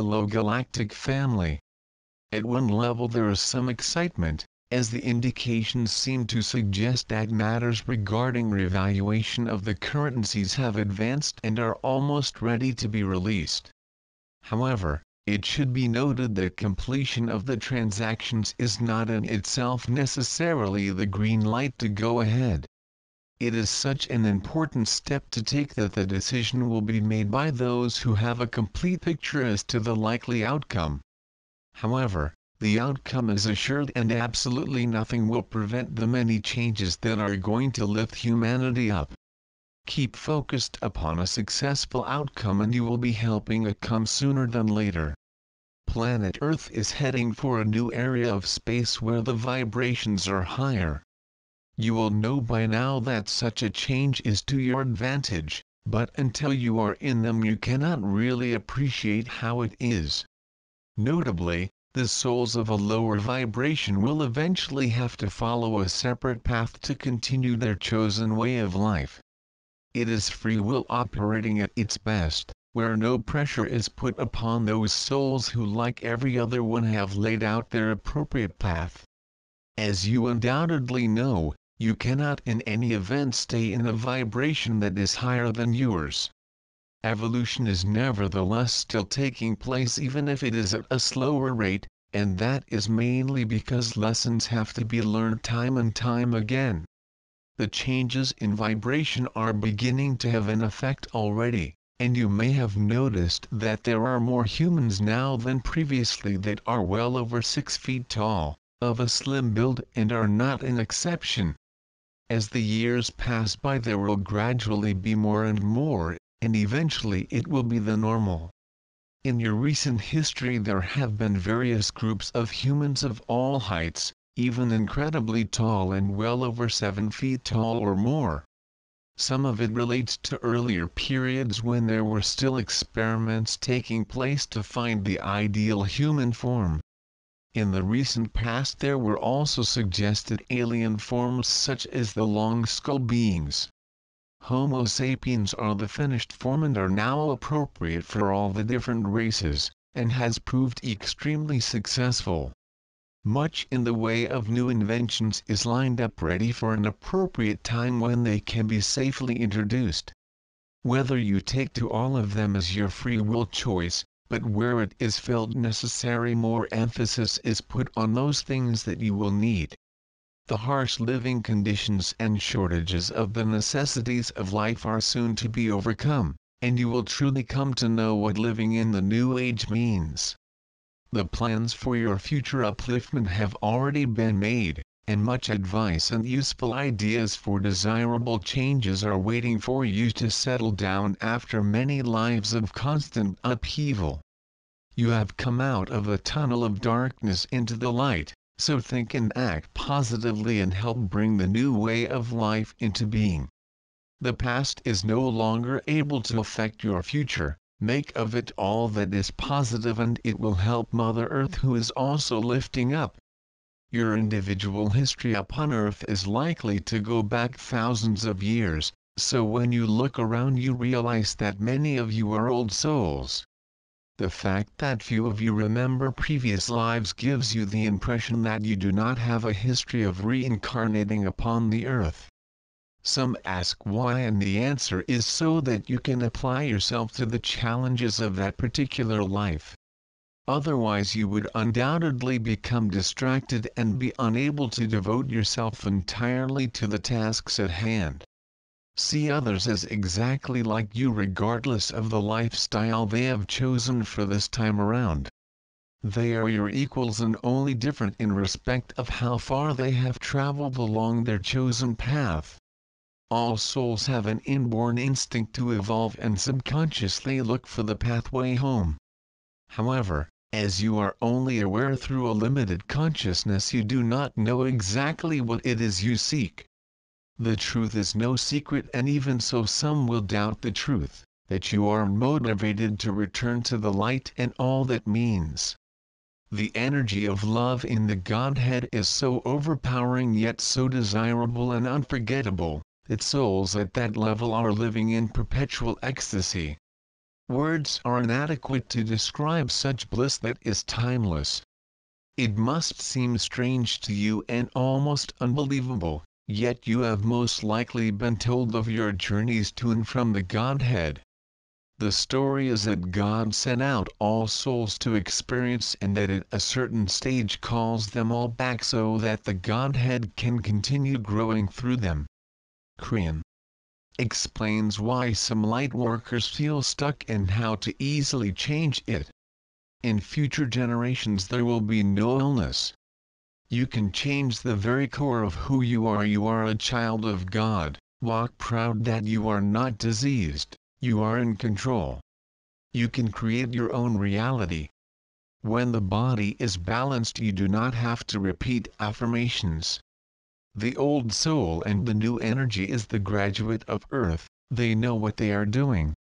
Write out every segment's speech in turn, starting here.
hello Galactic family. At one level there is some excitement, as the indications seem to suggest that matters regarding revaluation of the currencies have advanced and are almost ready to be released. However, it should be noted that completion of the transactions is not in itself necessarily the green light to go ahead. It is such an important step to take that the decision will be made by those who have a complete picture as to the likely outcome. However, the outcome is assured and absolutely nothing will prevent the many changes that are going to lift humanity up. Keep focused upon a successful outcome and you will be helping it come sooner than later. Planet Earth is heading for a new area of space where the vibrations are higher. You will know by now that such a change is to your advantage, but until you are in them you cannot really appreciate how it is. Notably, the souls of a lower vibration will eventually have to follow a separate path to continue their chosen way of life. It is free will operating at its best, where no pressure is put upon those souls who, like every other one, have laid out their appropriate path. As you undoubtedly know, you cannot in any event stay in a vibration that is higher than yours. Evolution is nevertheless still taking place even if it is at a slower rate, and that is mainly because lessons have to be learned time and time again. The changes in vibration are beginning to have an effect already, and you may have noticed that there are more humans now than previously that are well over 6 feet tall, of a slim build and are not an exception. As the years pass by there will gradually be more and more, and eventually it will be the normal. In your recent history there have been various groups of humans of all heights, even incredibly tall and well over 7 feet tall or more. Some of it relates to earlier periods when there were still experiments taking place to find the ideal human form. In the recent past there were also suggested alien forms such as the long-skull beings. Homo sapiens are the finished form and are now appropriate for all the different races, and has proved extremely successful. Much in the way of new inventions is lined up ready for an appropriate time when they can be safely introduced. Whether you take to all of them is your free will choice, but where it is felt necessary more emphasis is put on those things that you will need. The harsh living conditions and shortages of the necessities of life are soon to be overcome, and you will truly come to know what living in the new age means. The plans for your future upliftment have already been made, and much advice and useful ideas for desirable changes are waiting for you to settle down after many lives of constant upheaval. You have come out of a tunnel of darkness into the light, so think and act positively and help bring the new way of life into being. The past is no longer able to affect your future. Make of it all that is positive and it will help Mother Earth, who is also lifting up. Your individual history upon Earth is likely to go back thousands of years, so when you look around you realize that many of you are old souls. The fact that few of you remember previous lives gives you the impression that you do not have a history of reincarnating upon the Earth. Some ask why, and the answer is so that you can apply yourself to the challenges of that particular life. Otherwise you would undoubtedly become distracted and be unable to devote yourself entirely to the tasks at hand. See others as exactly like you regardless of the lifestyle they have chosen for this time around. They are your equals and only different in respect of how far they have traveled along their chosen path. All souls have an inborn instinct to evolve and subconsciously look for the pathway home. However, as you are only aware through a limited consciousness, you do not know exactly what it is you seek. The truth is no secret, and even so some will doubt the truth, that you are motivated to return to the light and all that means. The energy of love in the Godhead is so overpowering yet so desirable and unforgettable, that souls at that level are living in perpetual ecstasy. Words are inadequate to describe such bliss that is timeless. It must seem strange to you and almost unbelievable, yet you have most likely been told of your journeys to and from the Godhead. The story is that God sent out all souls to experience and that at a certain stage calls them all back so that the Godhead can continue growing through them. Korean explains why some light workers feel stuck and how to easily change it. In future generations there will be no illness. You can change the very core of who you are. You are a child of God. Walk proud that you are not diseased, you are in control. You can create your own reality. When the body is balanced you do not have to repeat affirmations. The old soul and the new energy is the graduate of earth, they know what they are doing.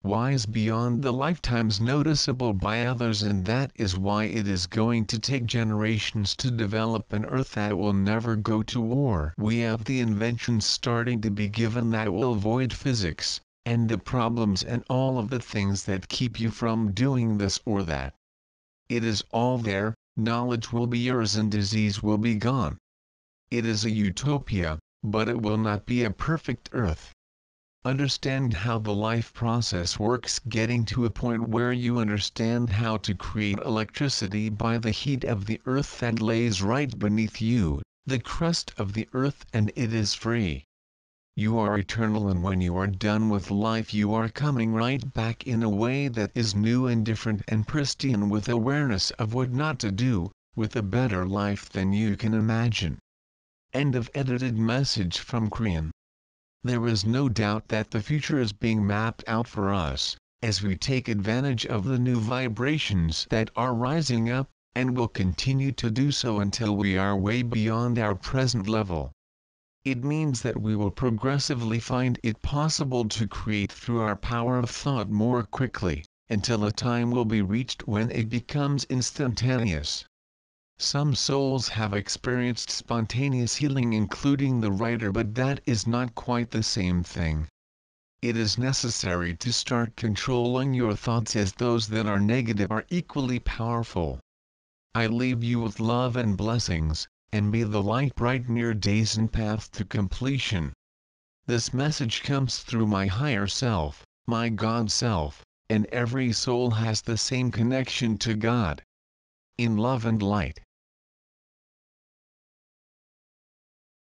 Wise beyond the lifetimes noticeable by others, and that is why it is going to take generations to develop an earth that will never go to war. We have the inventions starting to be given that will avoid physics, and the problems and all of the things that keep you from doing this or that. It is all there, knowledge will be yours and disease will be gone. It is a utopia, but it will not be a perfect earth. Understand how the life process works, getting to a point where you understand how to create electricity by the heat of the earth that lays right beneath you, the crust of the earth, and it is free. You are eternal, and when you are done with life you are coming right back in a way that is new and different and pristine, with awareness of what not to do, with a better life than you can imagine. End of edited message from Korean. There is no doubt that the future is being mapped out for us, as we take advantage of the new vibrations that are rising up, and will continue to do so until we are way beyond our present level. It means that we will progressively find it possible to create through our power of thought more quickly, until a time will be reached when it becomes instantaneous. Some souls have experienced spontaneous healing, including the writer, but that is not quite the same thing. It is necessary to start controlling your thoughts, as those that are negative are equally powerful. I leave you with love and blessings, and may the light brighten your days and path to completion. This message comes through my higher self, my God self, and every soul has the same connection to God. In love and light.